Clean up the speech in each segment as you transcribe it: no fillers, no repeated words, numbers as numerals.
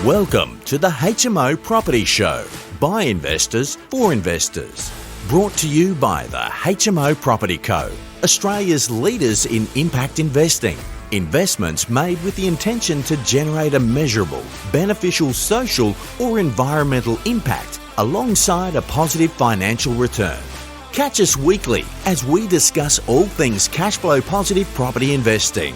Welcome to the HMO Property Show, by investors for investors. Brought to you by the HMO Property Co, Australia's leaders in impact investing. Investments made with the intention to generate a measurable, beneficial social or environmental impact alongside a positive financial return. Catch us weekly as we discuss all things cash flow positive property investing.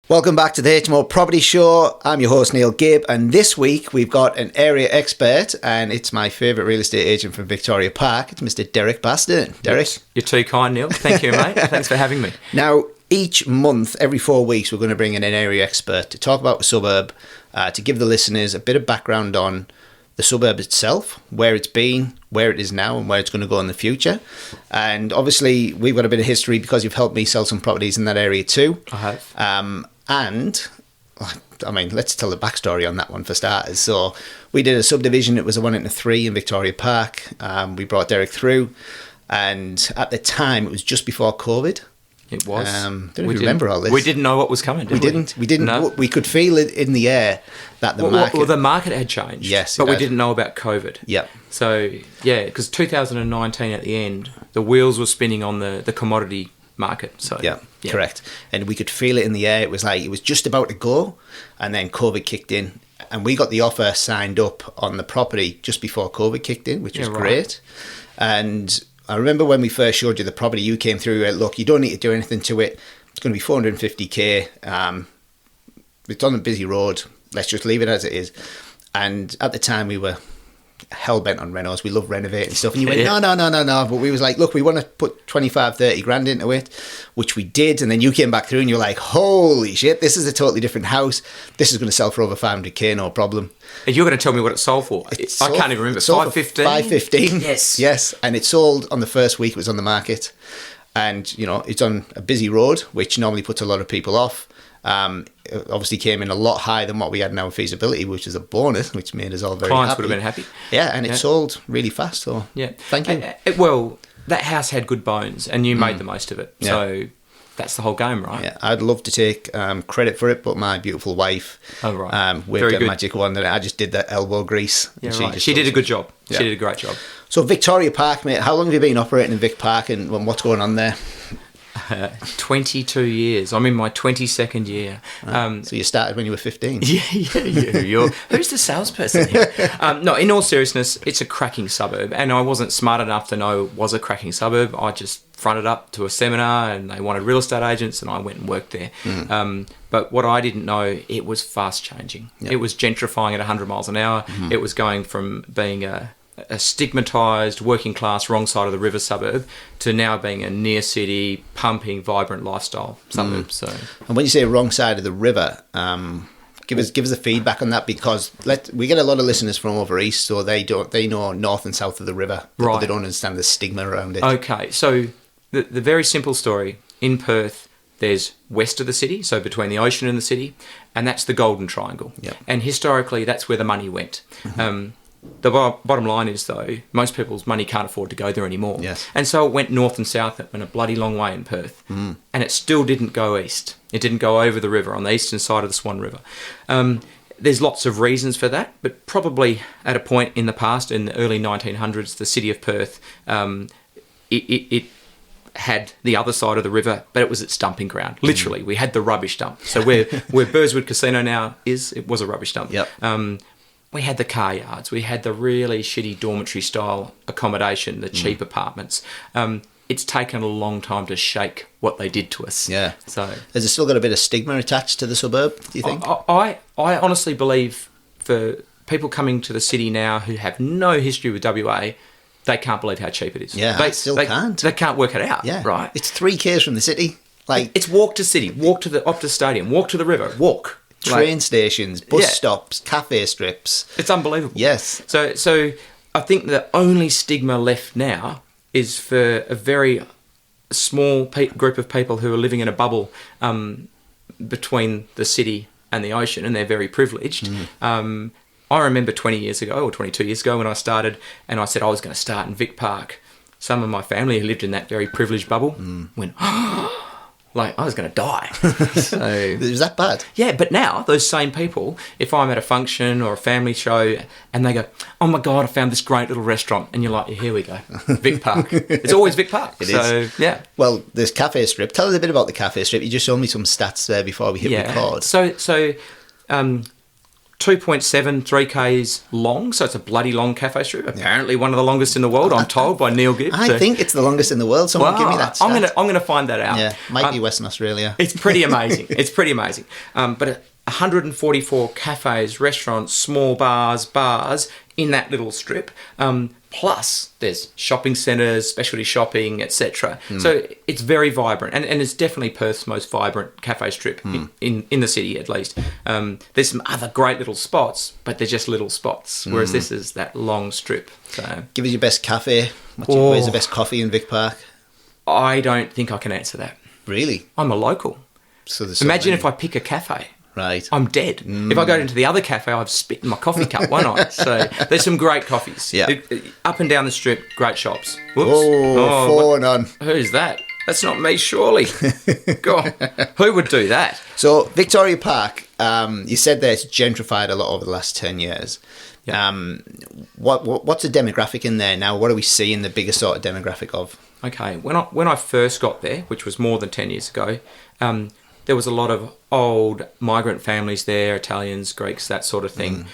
Welcome back to the HMO Property Show. I'm your host Neil Gibb, and this week we've got an area expert, and it's my favourite real estate agent from Victoria Park. It's Mr. Derek Baston. Derek? Yes, you're too kind, Neil. Thank you, mate. Thanks for having me. Now, each month, every 4 weeks, we're going to bring in an area expert to talk about the suburb, to give the listeners a bit of background on the suburb itself, where it's been, where it is now, and where it's going to go in the future. And obviously, we've got a bit of history because you've helped me sell some properties in that area too. I have. And, I mean, let's tell the backstory on that one for starters. So we did a subdivision. It was a 1 into 3 in Victoria Park. We brought Derek through. And at the time, it was just before COVID. It was. Don't even remember all this. We didn't know what was coming, did we? We didn't. No. We could feel it in the air that the market... Well, the market had changed. Yes, but we didn't know about COVID. Yep. So, yeah, because 2019 at the end, the wheels were spinning on the commodity market. So yeah, correct. And we could feel it in the air. It was like it was just about to go, and then COVID kicked in, and we got the offer signed up on the property just before COVID kicked in, which was great. And I remember when we first showed you the property, you came through. Look, you don't need to do anything to it. It's going to be 450k. It's on a busy road. Let's just leave it as it is. And at the time, we were hell bent on renos. We love renovating stuff, and you went no, but we was like, look, we want to put 25-30 grand into it, which we did. And then you came back through and you're like, holy shit, this is a totally different house. This is going to sell for over 500k, no problem. And you're going to tell me what it sold for? I can't even remember. 515. 515. Yes, and it sold on the first week it was on the market. And you know, it's on a busy road, which normally puts a lot of people off. It obviously came in a lot higher than what we had in our feasibility, which is a bonus, which made us all very Clients happy. would have been happy. Yeah, and it sold really fast. So yeah, thank you. Well, that house had good bones, and you made the most of it. Yeah. So that's the whole game, right? Yeah, I'd love to take credit for it, but my beautiful wife waved a magic wand, and I just did that elbow grease. Yeah, she did a good job. Yeah. She did a great job. So Victoria Park, mate, how long have you been operating in Vic Park, and what's going on there? 22 years. I'm in my 22nd year. So you started when you were 15? Yeah. Who's the salesperson here? No, in all seriousness, it's a cracking suburb, and I wasn't smart enough to know it was a cracking suburb. I just fronted up to a seminar, and they wanted real estate agents, and I went and worked there. But what I didn't know, it was fast changing. Yep. It was gentrifying at 100 miles an hour. It was going from being a stigmatised, working class, wrong side of the river suburb to now being a near city, pumping, vibrant lifestyle suburb. So, and when you say wrong side of the river, give us the feedback on that, because we get a lot of listeners from over east, so they know north and south of the river, but they don't understand the stigma around it. Okay, so the very simple story in Perth. There's west of the city, so between the ocean and the city, and that's the Golden Triangle. Yep. And historically, that's where the money went. The bottom line is, though, most people's money can't afford to go there anymore. Yes. And so it went north and south. It went a bloody long way in Perth. And it still didn't go east. It didn't go over the river on the eastern side of the Swan River. There's lots of reasons for that, but probably at a point in the past, in the early 1900s, the city of Perth, it had the other side of the river, but it was its dumping ground. Literally, we had the rubbish dump. So where Burswood Casino now is, it was a rubbish dump. Yep. We had the car yards. We had the really shitty dormitory-style accommodation, the cheap apartments. It's taken a long time to shake what they did to us. Yeah. So has it still got a bit of stigma attached to the suburb, do you think? I honestly believe for people coming to the city now who have no history with WA, they can't believe how cheap it is. Yeah, they still can't. They can't work it out, yeah. Right? It's 3 k's from the city. It's walk to city, walk to the Optus Stadium, walk to the river, walk. Train stations, bus stops, cafe strips. It's unbelievable. Yes. So I think the only stigma left now is for a very small group of people who are living in a bubble between the city and the ocean, and they're very privileged. I remember 20 years ago or 22 years ago when I started, and I said I was going to start in Vic Park. Some of my family who lived in that very privileged bubble went, Like, I was going to die. So, Was that bad? yeah, but now, those same people, if I'm at a function or a family show and they go, oh my God, I found this great little restaurant. And you're like, here we go, Vic Park. It's always Vic Park. It is. Yeah. Well, this cafe strip, tell us a bit about the cafe strip. You just showed me some stats there before we hit record. So 2.7, 3Ks long, so it's a bloody long cafe strip. Apparently one of the longest in the world, I'm told, by Neil Gibb. I think it's the longest in the world. Someone give me that stat. I'm gonna find that out. Yeah, might be Western Australia. It's pretty amazing. It's pretty amazing. But 144 cafes, restaurants, small bars in that little strip. Plus, there's shopping centres, specialty shopping, etc. So it's very vibrant, and it's definitely Perth's most vibrant cafe strip in the city, at least. There's some other great little spots, but they're just little spots, whereas this is that long strip. So, give us your best cafe. Where's the best coffee in Vic Park? I don't think I can answer that. Really? I'm a local. So imagine if I pick a cafe. Right. I'm dead. If I go into the other cafe, I've spit in my coffee cup, won't I? So there's some great coffees. Yeah. Up and down the strip, great shops. Whoops. Oh, 4-on. Who's that? That's not me, surely. God, who would do that? So Victoria Park, you said that it's gentrified a lot over the last 10 years. Yeah. What's the demographic in there now? What are we seeing the biggest sort of demographic of? Okay, when I first got there, which was more than 10 years ago, there was a lot of old migrant families there, Italians, Greeks, that sort of thing.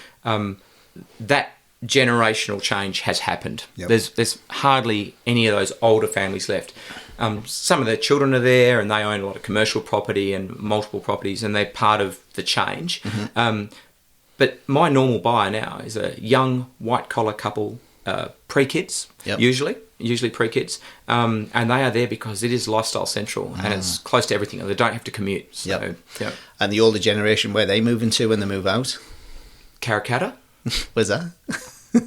That generational change has happened. Yep. There's hardly any of those older families left. Some of their children are there, and they own a lot of commercial property and multiple properties, and they're part of the change. But my normal buyer now is a young white-collar couple, pre-kids, usually pre-kids, and they are there because it is lifestyle central and it's close to everything, and they don't have to commute. So, And the older generation, where they moving to when they move out? Karrakatta. Where's that?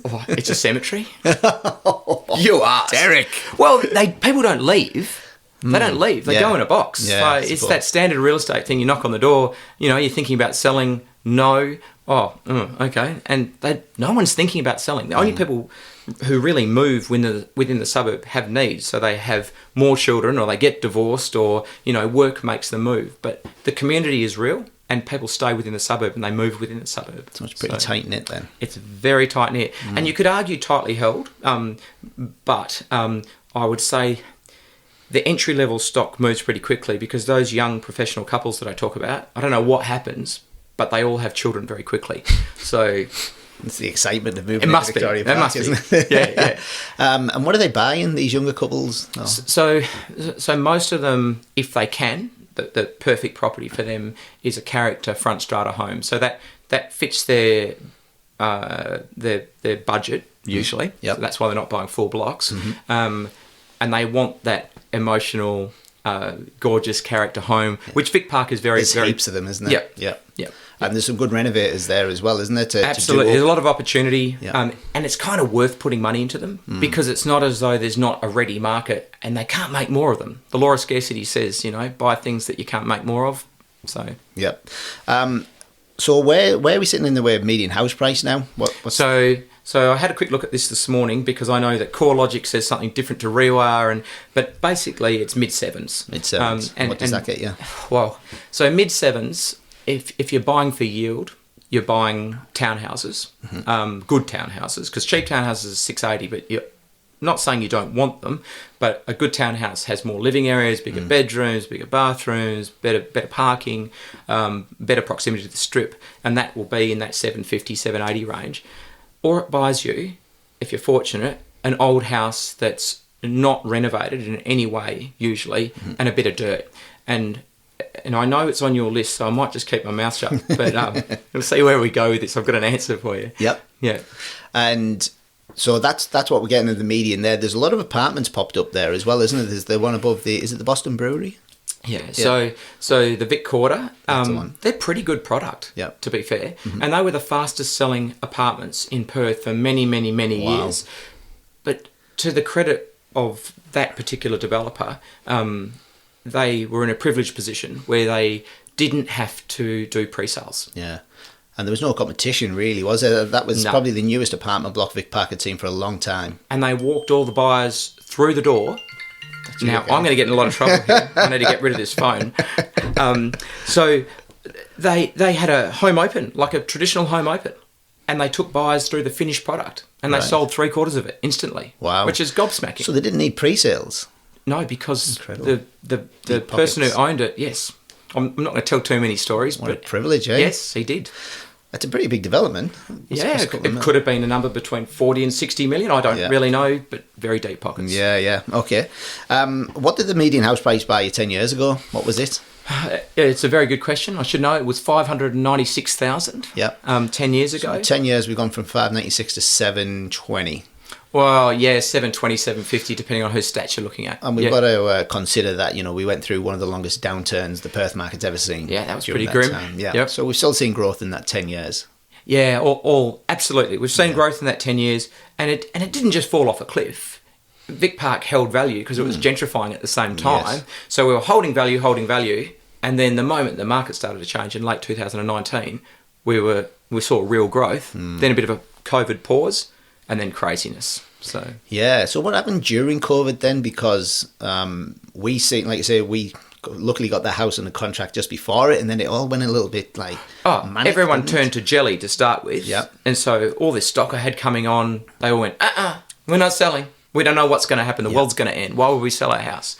Oh, it's a cemetery. You asked. Derek. Well, people don't leave. They don't leave. They go in a box. Yeah, It's that standard real estate thing. You knock on the door, you're thinking about selling. No. Oh, okay. And no one's thinking about selling. The only people who really move within the suburb have needs. So they have more children, or they get divorced, or, work makes them move. But the community is real, and people stay within the suburb and they move within the suburb. So it's pretty tight-knit then. It's very tight-knit. And you could argue tightly held, but I would say the entry-level stock moves pretty quickly, because those young professional couples that I talk about, I don't know what happens, but they all have children very quickly. So it's the excitement of moving to Victoria Park, must isn't be. it? Yeah. And what are they buying, these younger couples? Oh. So most of them, if they can, the perfect property for them is a character front strata home. So that fits their budget usually. Yep. So that's why they're not buying full blocks. And they want that emotional, gorgeous character home, which Vic Park is very... There's heaps of them, isn't there? Yep. And there's some good renovators there as well, isn't there? Absolutely. There's a lot of opportunity, Yeah. and it's kind of worth putting money into them, because it's not as though there's not a ready market and they can't make more of them. The law of scarcity says, buy things that you can't make more of. So Yep. So where are we sitting in the way of median house price now? So I had a quick look at this morning, because I know that CoreLogic says something different to REWA, but basically it's mid-sevens. Mid-sevens. And what does that get you? Well, so mid-sevens, if you're buying for yield, you're buying townhouses, good townhouses, because cheap townhouses are 680, but you're not saying you don't want them, but a good townhouse has more living areas, bigger bedrooms, bigger bathrooms, better parking, better proximity to the strip, and that will be in that 750, 780 range. Or it buys you, if you're fortunate, an old house that's not renovated in any way, usually, and a bit of dirt. And I know it's on your list, so I might just keep my mouth shut. But we'll see where we go with this. I've got an answer for you. Yep. Yeah. And so that's what we're getting in the median there. There's a lot of apartments popped up there as well, isn't it? There's the one above is it the Boston Brewery? Yeah. So the Vic Quarter, they're pretty good product, to be fair. And they were the fastest selling apartments in Perth for many, many, many years. But to the credit of that particular developer, they were in a privileged position where they didn't have to do pre-sales. Yeah. And there was no competition, really, was there? That was probably the newest apartment block Vic Park had seen for a long time. And they walked all the buyers through the door. Now, I'm going to get in a lot of trouble here. I need to get rid of this phone. So they had a home open, like a traditional home open, and they took buyers through the finished product, and they sold 3/4 of it instantly. Wow. Which is gobsmacking. So they didn't need pre-sales? No, because Incredible. the person who owned it, yes. I'm not going to tell too many stories. What a but privilege, eh? Yes, he did. That's a pretty big development. Yeah, it could have been a number between 40 and 60 million. I don't really know, but very deep pockets. Yeah. Okay. What did the median house price buy you 10 years ago? What was it? It's a very good question. I should know. It was 596,000. Yep. 10 years ago. So 10 years, we've gone from 596 to 720. Well, yeah, 720, 750, depending on whose stats you're looking at. And we've got to consider that, we went through one of the longest downturns the Perth market's ever seen. Yeah, that was pretty grim. Yeah. Yep. So we've still seen growth in that 10 years. Yeah, all absolutely. We've seen growth in that 10 years, and it didn't just fall off a cliff. Vic Park held value because it was gentrifying at the same time. Yes. So we were holding value, and then the moment the market started to change in late 2019, we saw real growth, then a bit of a COVID pause, and then craziness. So So what happened during COVID then? Because we see, like I say, we luckily got the house under contract just before it, and then it all went a little bit like manic, everyone turned to jelly to start with. Yep. And so all this stock I had coming on, they all went, we're not selling. We don't know what's going to happen. The world's going to end. Why would we sell our house?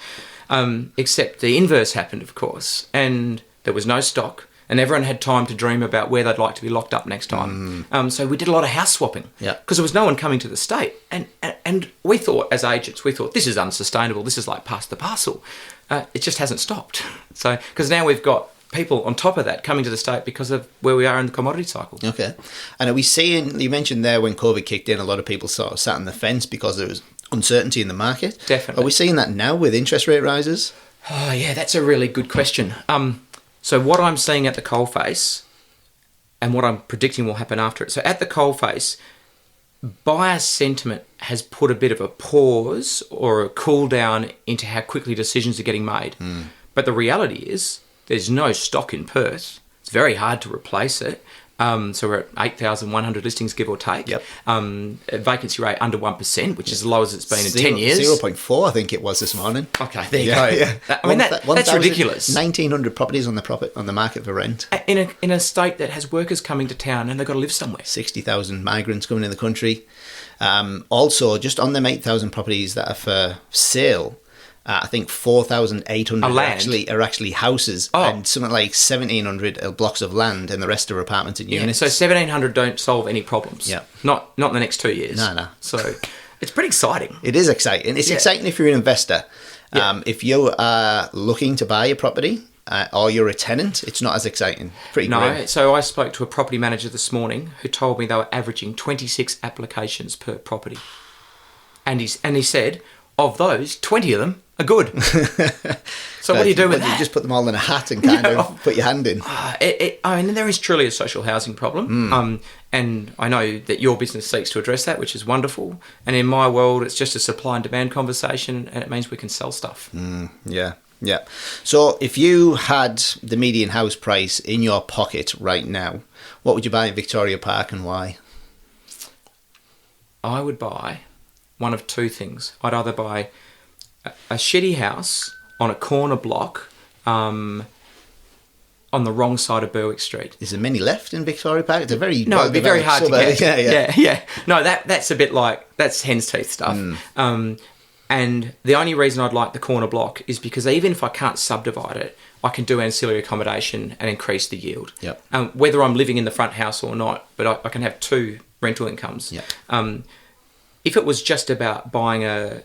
Except the inverse happened, of course, and there was no stock. And everyone had time to dream about where they'd like to be locked up next time. So we did a lot of house swapping because there was no one coming to the state. And we thought, as agents, this is unsustainable. This is like pass the parcel. It just hasn't stopped. So because now we've got people on top of that coming to the state because of where we are in the commodity cycle. Okay. And are we seeing, you mentioned there when COVID kicked in, a lot of people sort of sat on the fence because there was uncertainty in the market. Definitely. Are we seeing that now with interest rate rises? Oh, yeah, that's a really good question. So what I'm seeing at the coalface and what I'm predicting will happen after it. So at the coalface, buyer sentiment has put a bit of a pause or a cool down into how quickly decisions are getting made. But the reality is there's no stock in Perth. It's very hard to replace it. So we're at 8,100 listings, give or take. Yep. Vacancy rate under 1%, which is as low as it's been in 10 years. 0.4, I think it was this morning. Okay, there you go. Yeah. I mean, that's ridiculous. 1,900 properties on the market for rent. In a state that has workers coming to town and they've got to live somewhere. 60,000 migrants coming in the country. Also, just on them 8,000 properties that are for sale, I think 4,800 are actually houses, and something like 1,700 are blocks of land, and the rest are apartments and units. So 1,700 don't solve any problems. Yeah. Not in the next 2 years. No. So it's pretty exciting. It is exciting. It's exciting if you're an investor. Yeah. If you are looking to buy a property or you're a tenant, it's not as exciting. Pretty grim. So I spoke to a property manager this morning who told me they were averaging 26 applications per property. And he said, of those, 20 of them are good. So what do you do with that? You just put them all in a hat and kind of put your hand in. I mean, there is truly a social housing problem. And I know that your business seeks to address that, which is wonderful. And in my world, it's just a supply and demand conversation, and it means we can sell stuff. Yeah. So if you had the median house price in your pocket right now, what would you buy in Victoria Park and why? I would buy one of two things. I'd either buy a shitty house on a corner block on the wrong side of Berwick Street. Is there many left in Victoria Park? It's a very it'd be very hard suburb. to get. Yeah. No, that's a bit like, that's hen's teeth stuff. And the only reason I'd like the corner block is because even if I can't subdivide it, I can do ancillary accommodation and increase the yield. Yep. Whether I'm living in the front house or not, but I can have two rental incomes. Yep. If it was just about buying a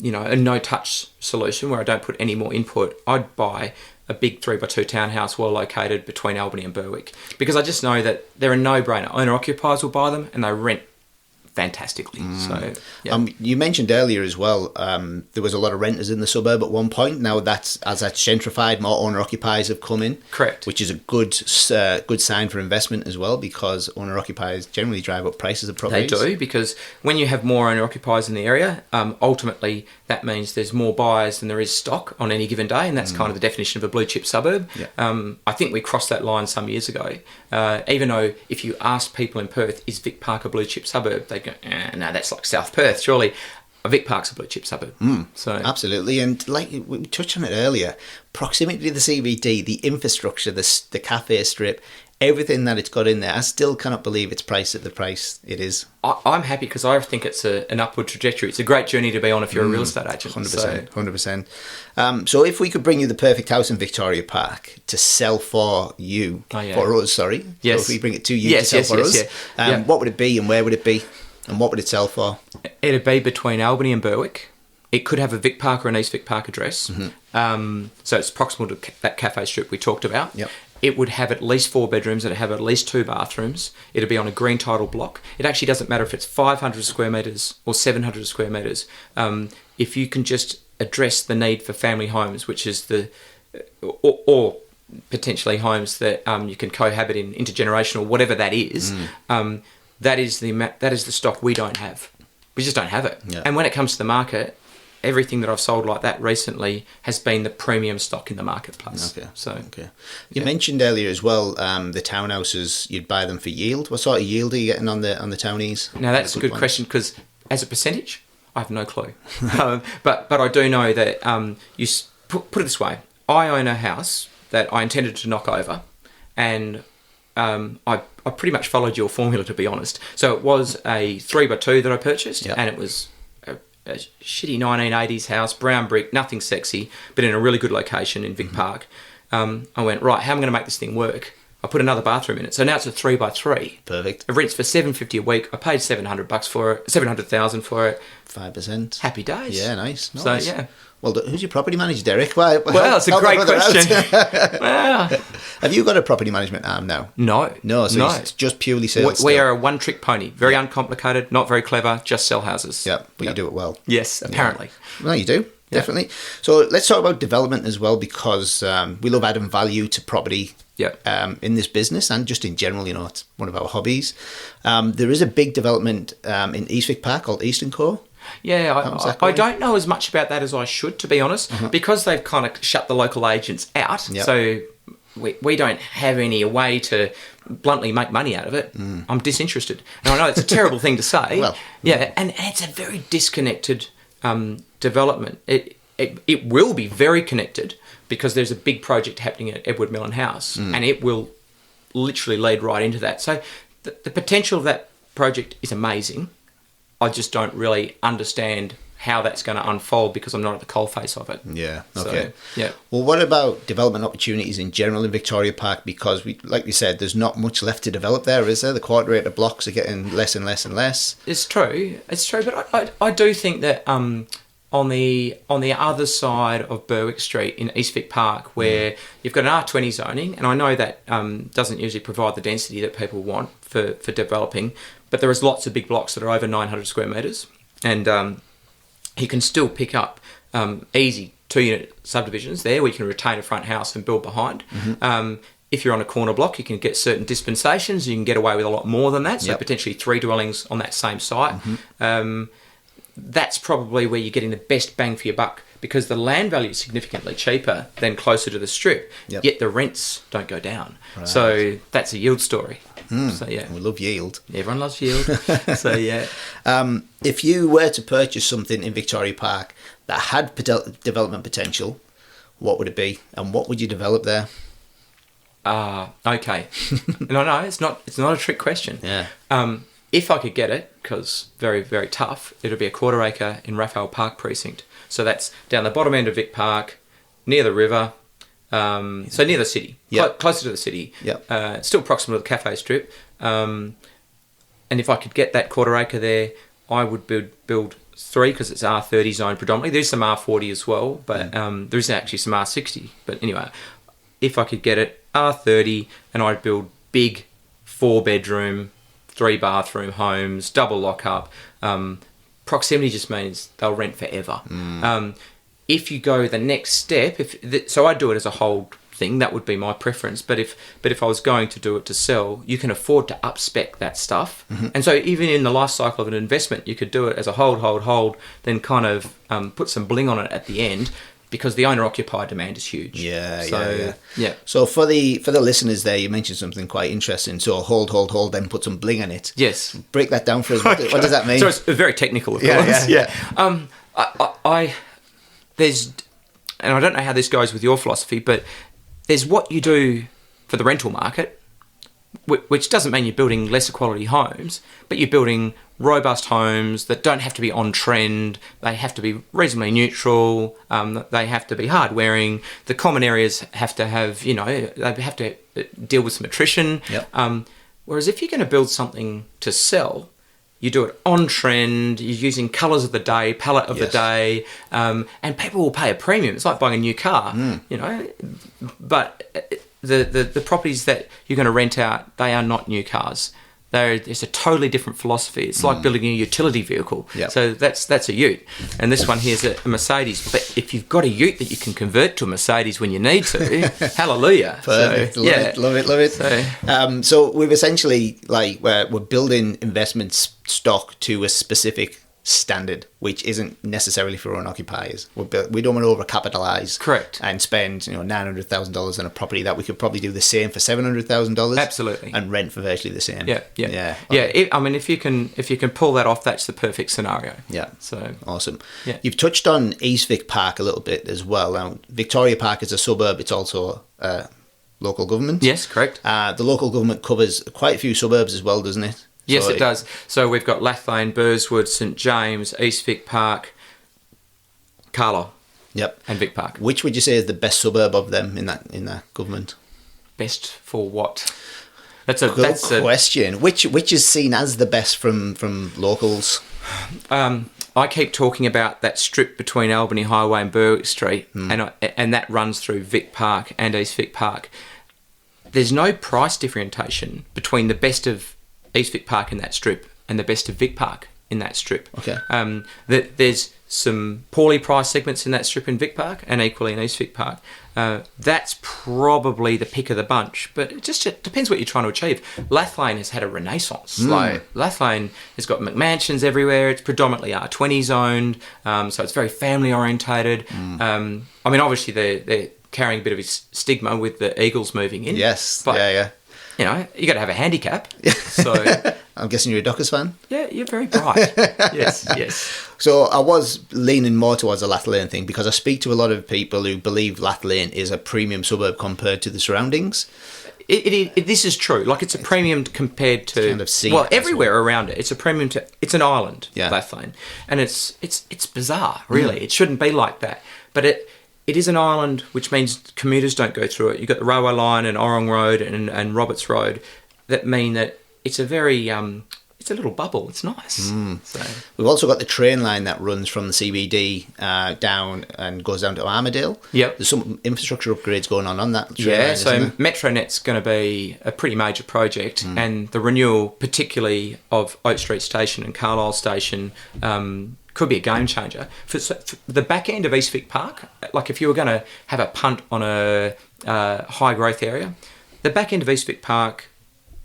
no-touch solution where I don't put any more input, I'd buy a big 3x2 townhouse well located between Albany and Berwick, because I just know that they're a no-brainer. Owner-occupiers will buy them and they rent fantastically. So, yeah. You mentioned earlier as well, there was a lot of renters in the suburb at one point. Now that's gentrified, more owner-occupiers have come in. Correct. Which is a good sign for investment as well, because owner-occupiers generally drive up prices of properties. They do, because when you have more owner-occupiers in the area, ultimately that means there's more buyers than there is stock on any given day, and that's kind of the definition of a Bluechip suburb. Yeah. I think we crossed that line some years ago, even though if you ask people in Perth, is Vic Park a Bluechip suburb, they go, no, that's like South Perth, surely. Vic Park's a Bluechip suburb. So Absolutely, and like we touched on it earlier, proximity to the CBD, the infrastructure, the cafe strip, everything that it's got in there, I still cannot believe it's priced at the price it is. I'm happy because I think it's an upward trajectory. It's a great journey to be on if you're a real estate agent. 100%. So if we could bring you the perfect house in Victoria Park to sell for you, for us, sorry. Yes. So if we bring it to you to sell for us, what would it be and where would it be? And what would it sell for? It'd be between Albany and Berwick. It could have a Vic Park or an East Vic Park address. So it's proximal to that cafe strip we talked about. Yep. It would have at least 4 bedrooms. It'd have at least 2 bathrooms. It'd be on a green title block. It actually doesn't matter if it's 500 square metres or 700 square metres. If you can just address the need for family homes, which is or potentially homes that you can cohabit in intergenerational, whatever that is. That is the stock we don't have. We just don't have it. Yeah. And when it comes to the market, everything that I've sold like that recently has been the premium stock in the marketplace. You mentioned earlier as well the townhouses, you'd buy them for yield. What sort of yield are you getting on the townies? Now that's a good question because as a percentage, I have no clue. But I do know that you put it this way: I own a house that I intended to knock over, and I pretty much followed your formula, to be honest. So it was a 3x2 that I purchased, and it was a shitty 1980s house, brown brick, nothing sexy, but in a really good location in Vic Park. I went, right, how am I going to make this thing work? I put another bathroom in it. So now it's a 3x3. Perfect. It rents for $750 a week. I paid $700 for it, $700,000 for it. 5%. Happy days. Yeah, nice. So, yeah. Well, who's your property manager, Derek? Well, it's a great question. Have you got a property management arm now? No. So it's just purely sales. We are a one-trick pony. Very uncomplicated, not very clever, just sell houses. Yeah, but you do it well. Yes, apparently. Yeah. Well, you do. Definitely. So let's talk about development as well, because we love adding value to property in this business and just in general. You know, it's one of our hobbies. There is a big development in East Vic Park called Baston Co. Yeah, I don't know as much about that as I should, to be honest, because they've kind of shut the local agents out. Yep. So we don't have any way to bluntly make money out of it. I'm disinterested. And I know it's a terrible thing to say. Well, and it's a very disconnected development. It will be very connected because there's a big project happening at Edward Mellon House, and it will literally lead right into that. So the potential of that project is amazing. I just don't really understand how that's going to unfold because I'm not at the coalface of it. Yeah. Okay. So, Well, what about development opportunities in general in Victoria Park? Because like we said, there's not much left to develop there, is there? The quarter acre blocks are getting less and less and less. It's true, but I do think that on the other side of Berwick Street in East Vic Park, where you've got an R20 zoning, and I know that doesn't usually provide the density that people want for developing, but there is lots of big blocks that are over 900 square metres, and you can still pick up easy 2-unit subdivisions there where you can retain a front house and build behind. If you're on a corner block, you can get certain dispensations. You can get away with a lot more than that, so potentially 3 dwellings on that same site. That's probably where you're getting the best bang for your buck because the land value is significantly cheaper than closer to the strip, yet the rents don't go down. Right. So that's a yield story. So, we love yield. Everyone loves yield. So, if you were to purchase something in Victoria Park that had development potential, what would it be? And what would you develop there? Okay. No, it's not a trick question. Yeah. If I could get it, because very, very tough, it would be a quarter acre in Raphael Park Precinct. So that's down the bottom end of Vic Park, near the river, so near the city, closer to the city. Still proximal to the cafe strip. And if I could get that quarter acre there, I would build 3 because it's R30 zone predominantly. There's some R40 as well, but there is actually some R60. But anyway, if I could get it, R30, and I'd build big 4-bedroom, 3-bathroom homes, double lock-up. Proximity just means they'll rent forever. If you go the next step, so I'd do it as a hold thing, that would be my preference. But if I was going to do it to sell, you can afford to up-spec that stuff. And so even in the life cycle of an investment, you could do it as a hold, then kind of put some bling on it at the end. because the owner-occupier demand is huge. Yeah. So for the listeners there, you mentioned something quite interesting. So hold, then put some bling on it. Yes. Break that down for us. What does that mean? So it's very technical, of course. Yeah. There's, and I don't know how this goes with your philosophy, but there's what you do for the rental market, which doesn't mean you're building lesser quality homes, but you're building robust homes that don't have to be on trend. They have to be reasonably neutral. They have to be hard wearing. The common areas have to have, they have to deal with some attrition. Yep. Whereas if you're going to build something to sell, you do it on trend, you're using colours of the day, palette of the day, and people will pay a premium. It's like buying a new car, but the properties that you're going to rent out, they are not new cars. It's a totally different philosophy. It's like building a utility vehicle. Yep. So that's a ute. And this one here is a Mercedes. But if you've got a ute that you can convert to a Mercedes when you need to, hallelujah. Perfect. So, love it. So we've essentially, we're building investment stock to a specific standard, which isn't necessarily for owner-occupiers. We don't want to overcapitalise. Correct. And spend $900,000 on a property that we could probably do the same for $700,000. Absolutely. And rent for virtually the same. Yeah. Okay. If you can pull that off, that's the perfect scenario. Yeah. So awesome. Yeah. You've touched on East Vic Park a little bit as well. Now, Victoria Park is a suburb. It's also local government. Yes, correct. The local government covers quite a few suburbs as well, doesn't it? Yes, it does. So we've got Lathlane, Burswood, St James, East Vic Park, Carlisle, and Vic Park. Which would you say is the best suburb of them in that government? Best for what? That's a good question. Which is seen as the best from locals? I keep talking about that strip between Albany Highway and Berwick Street, and that runs through Vic Park and East Vic Park. There's no price differentiation between the best of East Vic Park in that strip and the best of Vic Park in that strip. Okay. There's some poorly priced segments in that strip in Vic Park and equally in East Vic Park. That's probably the pick of the bunch, but it just depends what you're trying to achieve. Lathlane has had a renaissance. Lathlane has got McMansions everywhere. It's predominantly R20 zoned, so it's very family orientated. Obviously they're carrying a bit of a stigma with the Eagles moving in. Yes. But, you got to have a handicap. So I'm guessing you're a Dockers fan? Yeah, you're very bright. Yes. So I was leaning more towards the Lathlane thing because I speak to a lot of people who believe Lathlane is a premium suburb compared to the surroundings. This is true. It's a premium compared to kind of everywhere around it. It's a premium to. It's an island, yeah. Lathlane, and it's bizarre. Really, it shouldn't be like that, but it is an island, which means commuters don't go through it. You've got the railway line and Orrong Road and Roberts Road that mean that it's a very it's a little bubble. It's nice. So we've also got the train line that runs from the CBD down and goes down to Armadale. Yep. There's some infrastructure upgrades going on that train line, so isn't there? Metronet's going to be a pretty major project, and the renewal, particularly of Oak Street Station and Carlisle Station, could be a game changer. For the back end of East Vic Park, if you were going to have a punt on a high growth area, the back end of East Vic Park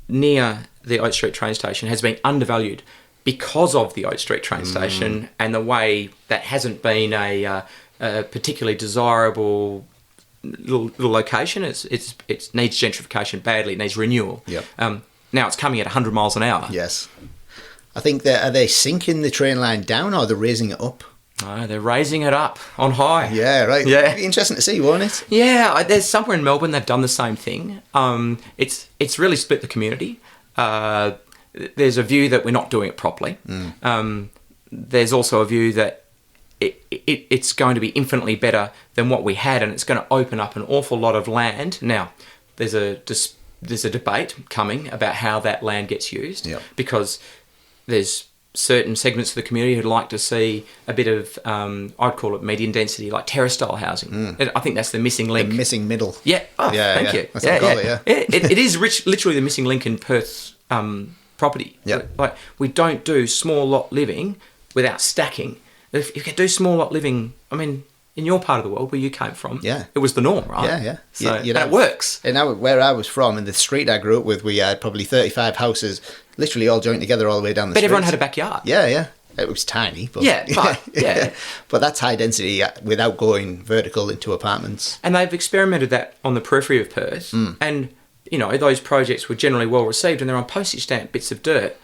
near the Oak Street train station has been undervalued because of the Oak Street train station and the way that hasn't been a particularly desirable little location. It needs gentrification badly. It needs renewal. Yep. Now it's coming at 100 miles an hour. Yes. I think are they sinking the train line down or are they raising it up? Oh, they're raising it up on high. Yeah, right. Yeah. It'd be interesting to see, won't it? Yeah, there's somewhere in Melbourne they've done the same thing. It's really split the community. There's a view that we're not doing it properly. There's also a view that it's going to be infinitely better than what we had, and it's going to open up an awful lot of land. Now, there's a debate coming about how that land gets used, because there's certain segments of the community who'd like to see a bit of, I'd call it median density, like terrace-style housing. I think that's the missing link. The missing middle. Yeah. Oh, thank you. That's what I call it. It is literally the missing link in Perth's property. Yeah. We don't do small lot living without stacking. If you can do small lot living, in your part of the world where you came from, it was the norm, right? Yeah. So, and it works. And where I was from, in the street I grew up with, we had probably 35 houses, literally all joined together all the way down the street. But everyone had a backyard. Yeah. It was tiny, but but that's high density without going vertical into apartments. And they've experimented that on the periphery of Perth, and those projects were generally well received, and they're on postage stamp bits of dirt.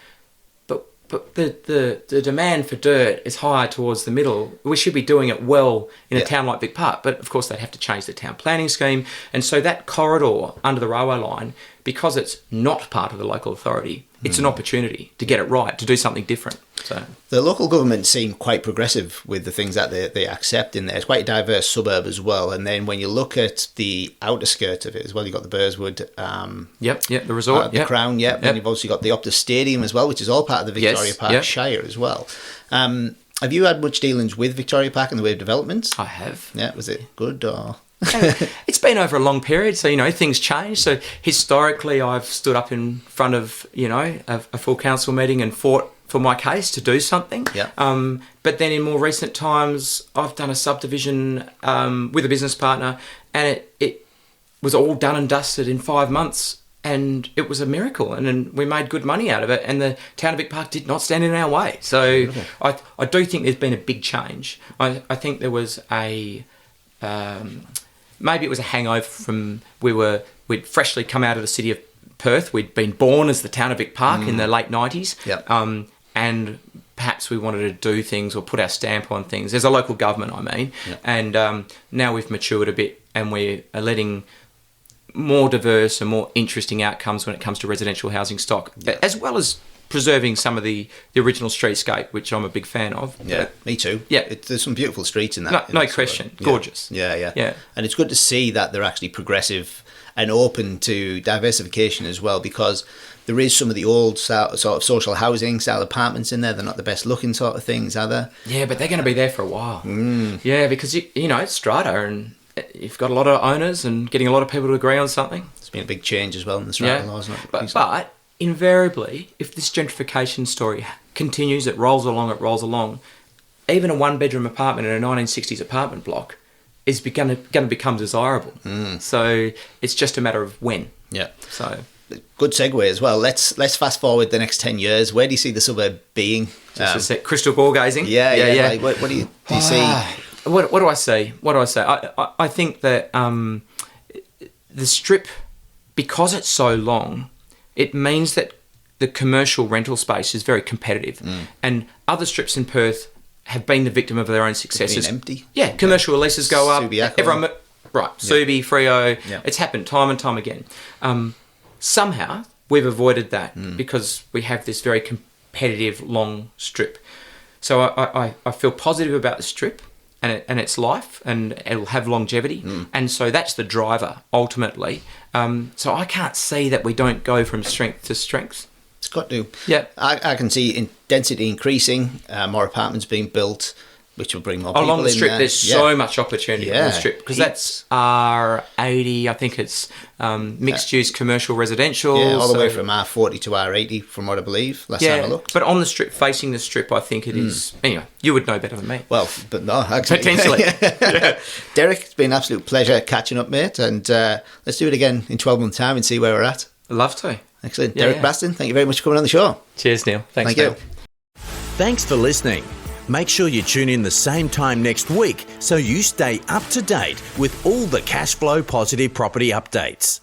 But the demand for dirt is higher towards the middle. We should be doing it well in a town like Vic Park, but of course they'd have to change the town planning scheme. And so that corridor under the railway line, because it's not part of the local authority, it's an opportunity to get it right, to do something different. So the local government seem quite progressive with the things that they accept in there. It's quite a diverse suburb as well. And then when you look at the outer skirt of it as well, you've got the Burswood. The resort. The Crown, And you've also got the Optus Stadium as well, which is all part of the Victoria Park Shire as well. Have you had much dealings with Victoria Park in the way of development? I have. Yeah, was it good or...? It's been over a long period, so things change. So historically, I've stood up in front of a full council meeting and fought for my case to do something. But then in more recent times, I've done a subdivision with a business partner, and it was all done and dusted in 5 months. And it was a miracle, and then we made good money out of it, and the town of Vic Park did not stand in our way. So I do think there's been a big change. I think there was maybe it was a hangover from we'd freshly come out of the city of Perth. We'd been born as the town of Vic Park in the late 90s. And perhaps we wanted to do things or put our stamp on things. There's a local government, I mean. And now we've matured a bit, and we are letting more diverse and more interesting outcomes when it comes to residential housing stock, as well as preserving some of the original streetscape, which I'm a big fan of. Yeah, me too. Yeah, there's some beautiful streets in that. No question. Gorgeous. Yeah. And it's good to see that they're actually progressive and open to diversification as well, because there is some of the old sort of social housing style apartments in there. They're not the best looking sort of things, are they? Yeah, but they're going to be there for a while. Yeah, because it's strata, and you've got a lot of owners and getting a lot of people to agree on something. It's been a big change as well in the strata laws, isn't it? But invariably, if this gentrification story continues, it rolls along, even a one-bedroom apartment in a 1960s apartment block is going to become desirable. So it's just a matter of when. Yeah. So good segue as well. Let's fast forward the next 10 years. Where do you see the suburb being? Just a sec, crystal ball gazing. Yeah. Like, what do you see? What do I see? I think that the strip, because it's so long, it means that the commercial rental space is very competitive. And other strips in Perth have been the victim of their own successes. It's been empty. Yeah, commercial leases go up. Subiaco. Subi, Freo. It's happened time and time again. Somehow, we've avoided that because we have this very competitive long strip. So I feel positive about the strip and its life, and it'll have longevity. And so that's the driver, ultimately. So I can't see that we don't go from strength to strength. It's got to. Yeah. I can see density increasing, more apartments being built, which will bring more people along the strip. In there. There's so much opportunity on the strip, because that's R80. I think it's mixed-use commercial residential. Yeah, all the way from R40 to R80, from what I believe. Last time I looked. But on the strip, facing the strip, I think it is. Anyway, you would know better than me. Well, but no, actually. Potentially. Derek, it's been an absolute pleasure catching up, mate. And let's do it again in 12 months' time and see where we're at. I'd love to. Excellent. Derek Baston, thank you very much for coming on the show. Cheers, Neil. Thank you. Thanks for listening. Make sure you tune in the same time next week so you stay up to date with all the cash flow positive property updates.